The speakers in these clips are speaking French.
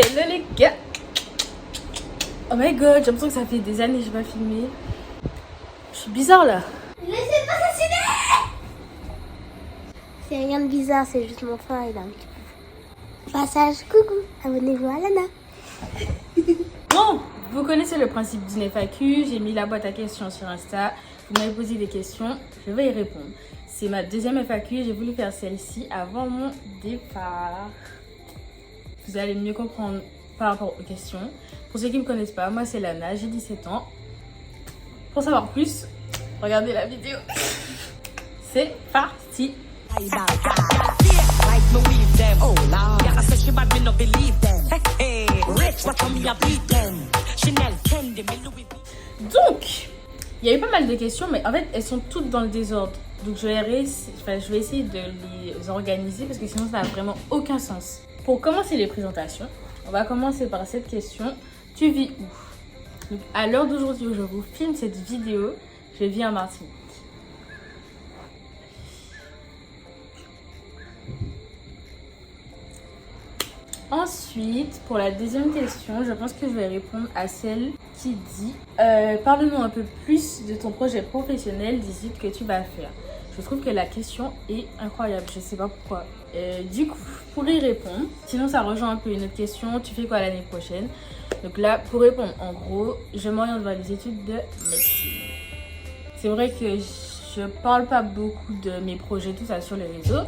Hello les gars. Oh my god, j'ai l'impression que ça fait des années que j'ai pas filmé. Je suis bizarre là. Laissez pas assassiner. C'est rien de bizarre, c'est juste mon frère, il a un petit peu. Passage, coucou, abonnez-vous à Lana. Bon, vous connaissez le principe d'une FAQ. J'ai mis la boîte à questions sur Insta. Vous m'avez posé des questions, je vais y répondre. C'est ma deuxième FAQ et j'ai voulu faire celle-ci avant mon départ. Vous allez mieux comprendre par rapport aux questions. Pour ceux qui ne me connaissent pas, moi c'est Lana, j'ai 17 ans. Pour savoir plus, regardez la vidéo. C'est parti. Donc, il y a eu pas mal de questions, mais en fait, elles sont toutes dans le désordre. Donc, je vais essayer de les organiser parce que sinon, ça n'a vraiment aucun sens. Pour commencer les présentations, on va commencer par cette question. Tu vis où? Donc, à l'heure d'aujourd'hui où je vous filme cette vidéo, je vis en Martinique. Ensuite, pour la deuxième question, je pense que je vais répondre à celle qui dit parle-nous un peu plus de ton projet professionnel d'ici que tu vas faire. Je trouve que la question est incroyable, je sais pas pourquoi. Du coup, pour y répondre, sinon ça rejoint un peu une autre question, tu fais quoi l'année prochaine? Donc là, pour répondre, en gros, je m'oriente vers les études de médecine. C'est vrai que je parle pas beaucoup de mes projets, tout ça sur les réseaux.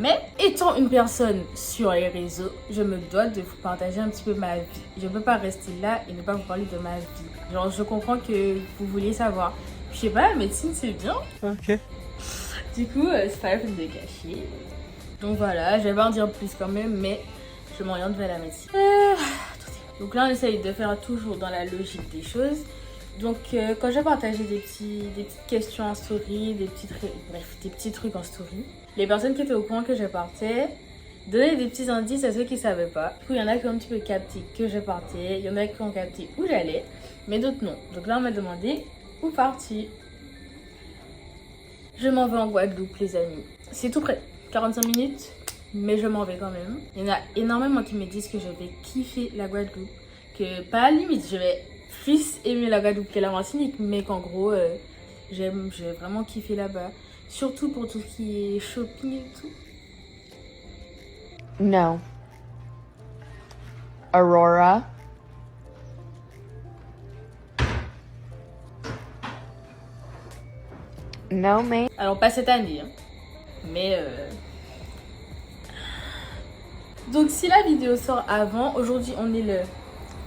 Mais étant une personne sur les réseaux, je me dois de vous partager un petit peu ma vie. Je ne peux pas rester là et ne pas vous parler de ma vie. Genre, je comprends que vous vouliez savoir. Je sais pas, la médecine, c'est bien. Ok. Du coup, c'est pas la peine de cacher. Donc voilà, je vais pas en dire plus quand même, mais je m'oriente vers la médecine. Donc là, on essaye de faire toujours dans la logique des choses. Donc, quand je partageais des petites questions en story, des petits trucs en story, les personnes qui étaient au courant que je partais donnaient des petits indices à ceux qui ne savaient pas. Du coup, il y en a qui ont un petit peu capté que je partais, il y en a qui ont capté où j'allais, mais d'autres non. Donc là, on m'a demandé où partir. Je m'en vais en Guadeloupe, les amis. C'est tout près, 45 minutes, mais je m'en vais quand même. Il y en a énormément qui me disent que je vais kiffer la Guadeloupe, que pas à la limite, je vais plus aimer la Guadeloupe que la Martinique, mais qu'en gros, je vais vraiment kiffer là-bas. Surtout pour tout ce qui est shopping et tout. No. Aurora. No, mate. Alors, pas cette année, hein. Mais donc, si la vidéo sort avant, aujourd'hui, on est le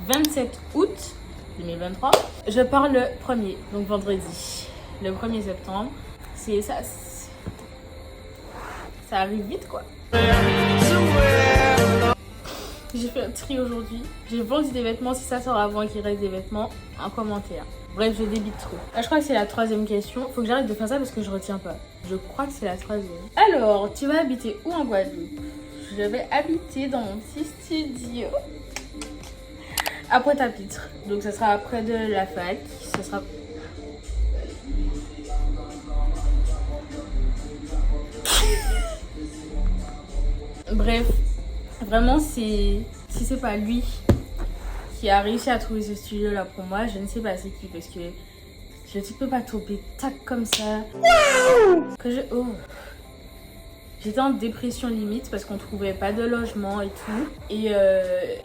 27 août 2023. Je pars le 1er, donc vendredi. Le 1er septembre. C'est ça. Ça arrive vite, quoi. J'ai fait un tri aujourd'hui. J'ai vendu des vêtements. Si ça sort avant qu'il reste des vêtements, en commentaire. Bref, je débite trop. Là, je crois que c'est la troisième question. Faut que j'arrête de faire ça parce que je retiens pas. Je crois que c'est la troisième. Alors, tu vas habiter où en Guadeloupe? Je vais habiter dans mon petit studio à Pointe-à-Pitre. Donc, ça sera près de la fac. Ça sera... Bref, vraiment, si c'est pas lui qui a réussi à trouver ce studio là pour moi, je ne sais pas c'est qui, parce que je ne peux pas tomber tac comme ça. J'étais en dépression limite parce qu'on trouvait pas de logement et tout. Et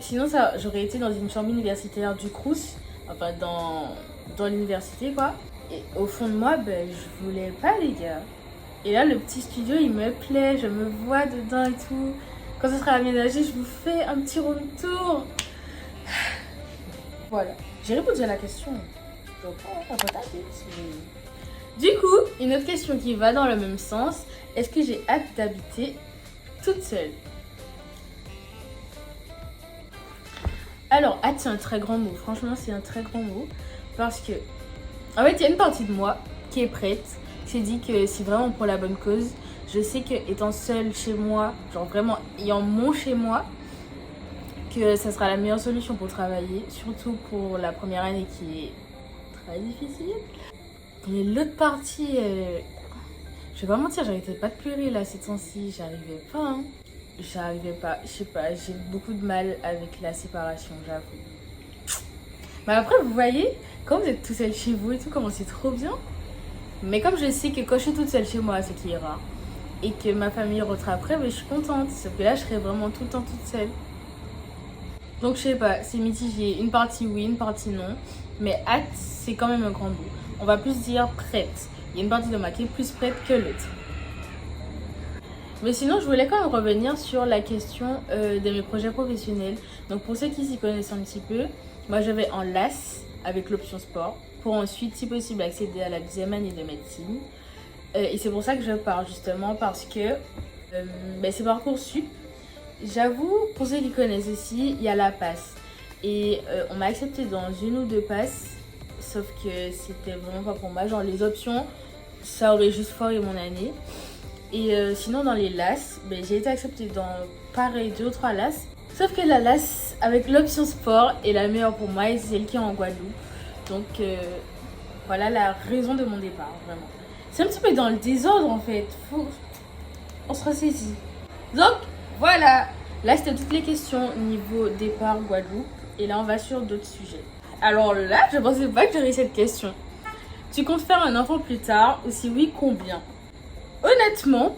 sinon, j'aurais été dans une chambre universitaire du Crous, enfin dans l'université quoi. Et au fond de moi, ben, je voulais pas, les gars. Et là, le petit studio, il me plaît, je me vois dedans et tout. Quand ce sera aménagé, je vous fais un petit room tour. Voilà. J'ai répondu à la question. Du coup, une autre question qui va dans le même sens. Est-ce que j'ai hâte d'habiter toute seule? Alors, hâte, c'est un très grand mot. Franchement, c'est un très grand mot. Parce que, en fait, il y a une partie de moi qui est prête. Qui s'est dit que c'est vraiment pour la bonne cause. Je sais que étant seule chez moi, genre vraiment ayant mon chez moi, que ça sera la meilleure solution pour travailler. Surtout pour la première année qui est très difficile. Et l'autre partie, je vais pas mentir, j'arrêtais pas de pleurer là ces temps-ci, j'arrivais pas. Hein. j'arrivais pas, je sais pas, j'ai beaucoup de mal avec la séparation, j'avoue. Mais après, vous voyez, quand vous êtes tout seul chez vous et tout, comment c'est trop bien. Mais comme je sais que quand je suis toute seule chez moi, c'est qui ira, et que ma famille rentre après, mais je suis contente. Sauf que là, je serais vraiment tout le temps toute seule. Donc, je sais pas, c'est mitigé. Une partie oui, une partie non. Mais hâte, c'est quand même un grand mot. On va plus dire prête. Il y a une partie de moi qui est plus prête que l'autre. Mais sinon, je voulais quand même revenir sur la question de mes projets professionnels. Donc, pour ceux qui s'y connaissent un petit peu, moi, je vais en LAS avec l'option sport pour ensuite, si possible, accéder à la deuxième année de médecine. Et c'est pour ça que je parle, justement, parce que c'est Parcoursup. J'avoue, pour ceux qui connaissent aussi, il y a la passe. Et on m'a accepté dans une ou deux passes, sauf que c'était vraiment pas pour moi. Genre, les options, ça aurait juste foiré mon année. Et sinon, dans les LAS, j'ai été acceptée dans pareil 2 ou 3 LAS. Sauf que la LAS avec l'option sport est la meilleure pour moi et c'est celle qui est en Guadeloupe. Donc voilà la raison de mon départ, vraiment. C'est un petit peu dans le désordre en fait. On se ressaisit. Donc voilà, là c'était toutes les questions niveau départ Guadeloupe. Et là on va sur d'autres sujets. Alors là, je pensais pas que j'aurais cette question. Tu comptes faire un enfant plus tard? Ou si oui, combien? Honnêtement,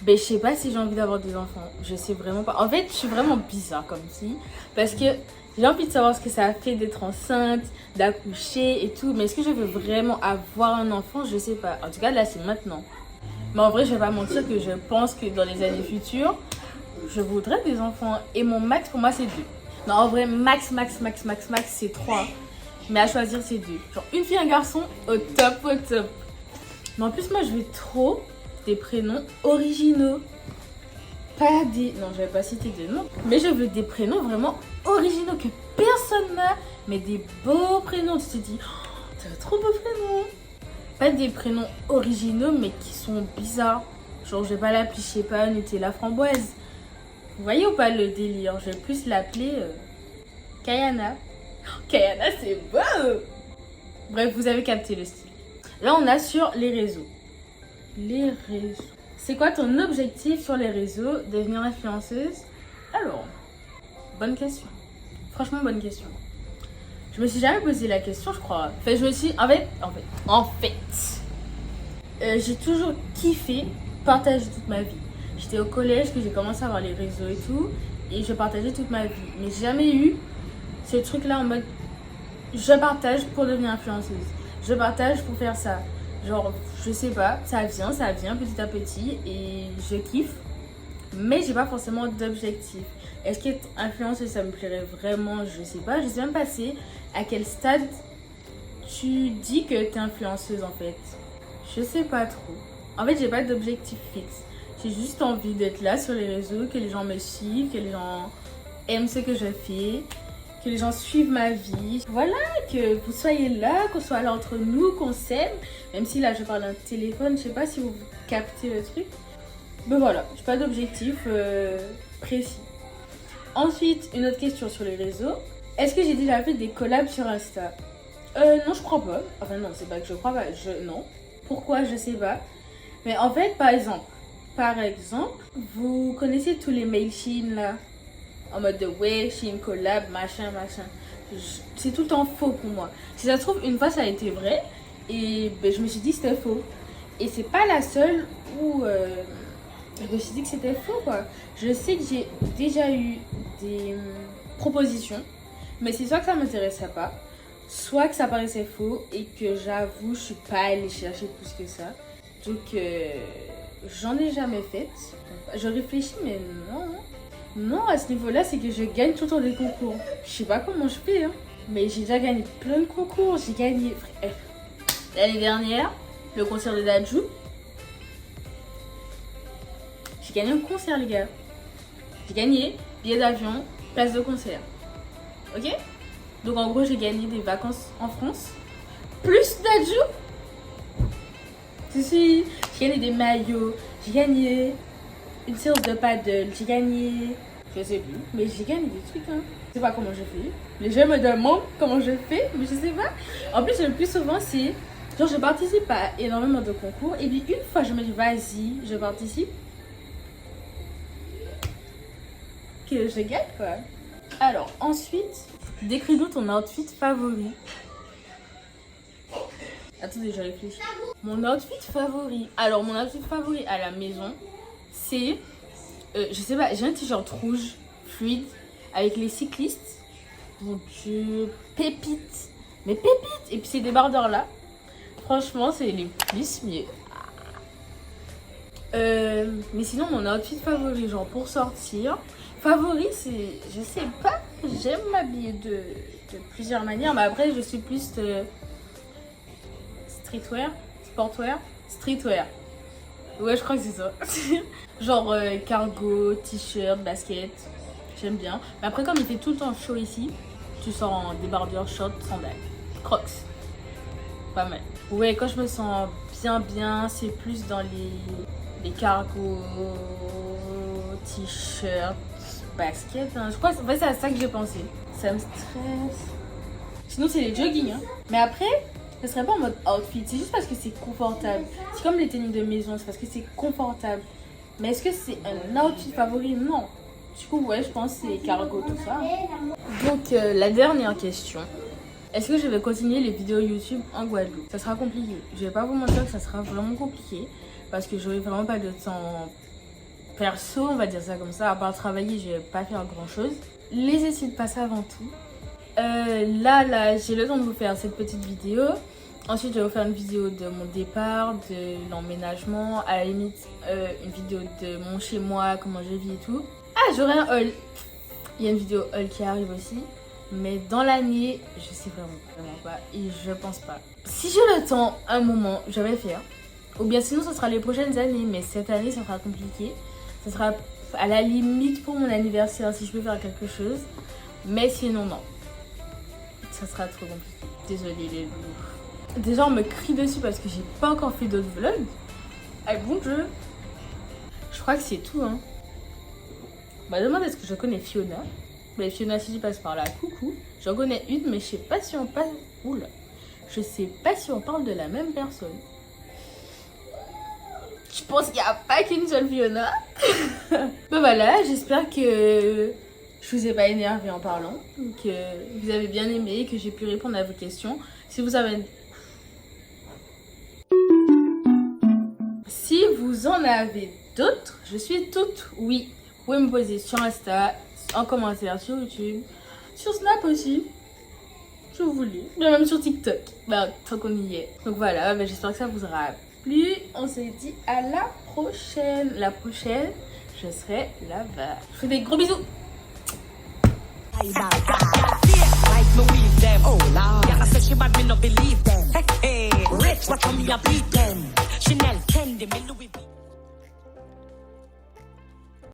je sais pas si j'ai envie d'avoir des enfants. Je sais vraiment pas. En fait, je suis vraiment bizarre comme si. Parce que j'ai envie de savoir ce que ça a fait d'être enceinte, d'accoucher et tout. Mais est-ce que je veux vraiment avoir un enfant? Je sais pas. En tout cas, là, c'est maintenant. Mais en vrai, je vais pas mentir que je pense que dans les années futures, je voudrais des enfants. Et mon max, pour moi, c'est 2. Non, en vrai, max, c'est 3. Mais à choisir, c'est 2. Genre, une fille, un garçon, au top, au top. Mais en plus, moi, je veux trop des prénoms originaux. Pas des... Non, je vais pas citer de noms. Mais je veux des prénoms vraiment originaux que personne n'a. Mais des beaux prénoms. Tu te dis, oh, t'as trop beaux prénoms. Pas des prénoms originaux, mais qui sont bizarres. Genre, je vais pas l'appeler, je sais pas, Nutella framboise. Vous voyez ou pas le délire? Je vais plus l'appeler Kayana. Oh, Kayana, c'est beau. Bref, vous avez capté le style. Là, on a sur les réseaux. Les réseaux. C'est quoi ton objectif sur les réseaux? Devenir influenceuse? Alors, bonne question. Franchement, bonne question. Je me suis jamais posé la question, je crois. Enfin, je me suis... En fait, j'ai toujours kiffé partager toute ma vie. J'étais au collège que j'ai commencé à avoir les réseaux et tout. Et je partageais toute ma vie. Mais j'ai jamais eu ce truc-là en mode... Je partage pour devenir influenceuse. Je partage pour faire ça. Genre, je sais pas, ça vient petit à petit et je kiffe. Mais j'ai pas forcément d'objectif. Est-ce qu'être influenceuse, ça me plairait vraiment? Je sais pas. Je sais même pas à quel stade tu dis que t'es influenceuse en fait. Je sais pas trop. En fait, j'ai pas d'objectif fixe. J'ai juste envie d'être là sur les réseaux, que les gens me suivent, que les gens aiment ce que je fais, que les gens suivent ma vie. Voilà, que vous soyez là, qu'on soit là entre nous, qu'on s'aime. Même si là, je parle d'un téléphone, je sais pas si vous captez le truc. Mais voilà, j'ai pas d'objectif précis. Ensuite, une autre question sur les réseaux. Est-ce que j'ai déjà fait des collabs sur Insta? Non, je crois pas. Enfin non, c'est pas que je crois pas. Non. Pourquoi? Je sais pas. Mais en fait, par exemple, vous connaissez tous les mails Shein là? En mode de ouais, Shein collab, machin. C'est tout le temps faux pour moi. Si ça se trouve, une fois ça a été vrai. Et je me suis dit que c'était faux. Et c'est pas la seule où je me suis dit que c'était faux quoi. Je sais que j'ai déjà eu des propositions. Mais c'est soit que ça m'intéressait pas, soit que ça paraissait faux et que j'avoue, je suis pas allée chercher plus que ça. Donc, j'en ai jamais fait. Je réfléchis, mais non. Non, à ce niveau-là, c'est que je gagne tout le temps des concours. Je sais pas comment je fais, hein. Mais j'ai déjà gagné plein de concours. J'ai gagné l'année dernière, le concert de Dadju. J'ai gagné un concert, les gars. J'ai gagné billet d'avion, place de concert. Ok? Donc en gros, j'ai gagné des vacances en France. Plus Dadju. J'ai gagné des maillots. J'ai gagné une séance de paddle. J'ai gagné... Je sais plus. Mais j'ai gagné des trucs, hein. Je sais pas comment je fais. Les gens me demandent comment je fais. Mais je sais pas. En plus, le plus souvent, c'est... Genre, je participe à énormément de concours. Et puis, une fois, je me dis, vas-y, je participe. que je gagne quoi. Alors ensuite, décris-nous ton outfit favori. Attendez, je réfléchis. Mon outfit favori. Alors mon outfit favori à la maison, c'est, je sais pas, j'ai un t-shirt rouge fluide avec les cyclistes. Mon Dieu, pépite. Mais pépite. Et puis ces débardeurs là, franchement c'est les plus mieux. Mais sinon mon outfit favori, genre pour sortir, favori c'est, je sais pas, j'aime m'habiller de plusieurs manières, mais après je suis plus streetwear, sportwear, streetwear. Ouais, je crois que c'est ça. Genre cargo, t-shirt, basket, j'aime bien. Mais après comme il fait tout le temps chaud ici, tu sors en débardeur, short, sandales, crocs. Pas mal. Ouais, quand je me sens bien, c'est plus dans les cargos, t-shirts, baskets. Hein. Je crois que c'est à ça que j'ai pensé. Ça me stresse. Sinon, c'est les jogging. Hein. Mais après, ce serait pas en mode outfit. C'est juste parce que c'est confortable. C'est comme les tenues de maison. C'est parce que c'est confortable. Mais est-ce que c'est un outfit favori? Non. Du coup, ouais, je pense que c'est cargo, tout ça. Donc, la dernière question. Est-ce que je vais continuer les vidéos YouTube en Guadeloupe? Ça sera compliqué. Je vais pas vous mentir que ça sera vraiment compliqué. Parce que j'aurai vraiment pas de temps perso, on va dire ça comme ça. À part travailler, je vais pas faire grand chose. Les études passent avant tout. Là, j'ai le temps de vous faire cette petite vidéo. Ensuite, je vais vous faire une vidéo de mon départ, de l'emménagement. À la limite, une vidéo de mon chez moi, comment je vis et tout. Ah, j'aurai un haul. Il y a une vidéo haul qui arrive aussi. Mais dans l'année, je sais vraiment pas. Et je pense pas. Si j'ai le temps, un moment, je vais le faire. Ou bien sinon, ce sera les prochaines années. Mais cette année, ça sera compliqué. Ce sera à la limite pour mon anniversaire si je peux faire quelque chose. Mais sinon, non. Ça sera trop compliqué. Désolée les loups. Déjà, on me crie dessus parce que j'ai pas encore fait d'autres vlogs. Ah bon Dieu. Je crois que c'est tout, hein. On m'a demandé est-ce que je connais Fiona. Mais Fiona, si je passe par là, coucou. J'en connais une, mais je sais pas si on passe... Oula. Je sais pas si on parle de la même personne. Je pense qu'il n'y a pas qu'une seule Fiona. Ben voilà, j'espère que je vous ai pas énervé en parlant. Que vous avez bien aimé, que j'ai pu répondre à vos questions. Si vous en avez d'autres, je suis toute oui. Vous pouvez me poser sur Insta, en commentaire sur YouTube, sur Snap aussi, si vous voulez. Même sur TikTok, ben, tant qu'on y est. Donc voilà, ben, j'espère que ça vous aura plu. On se dit à la prochaine. La prochaine, je serai là-bas. Je vous fais des gros bisous. Like Louise them. Oh Lord. Yeah, I said she bad me no believe them. Hey, hey. Rich, what come me a beat them.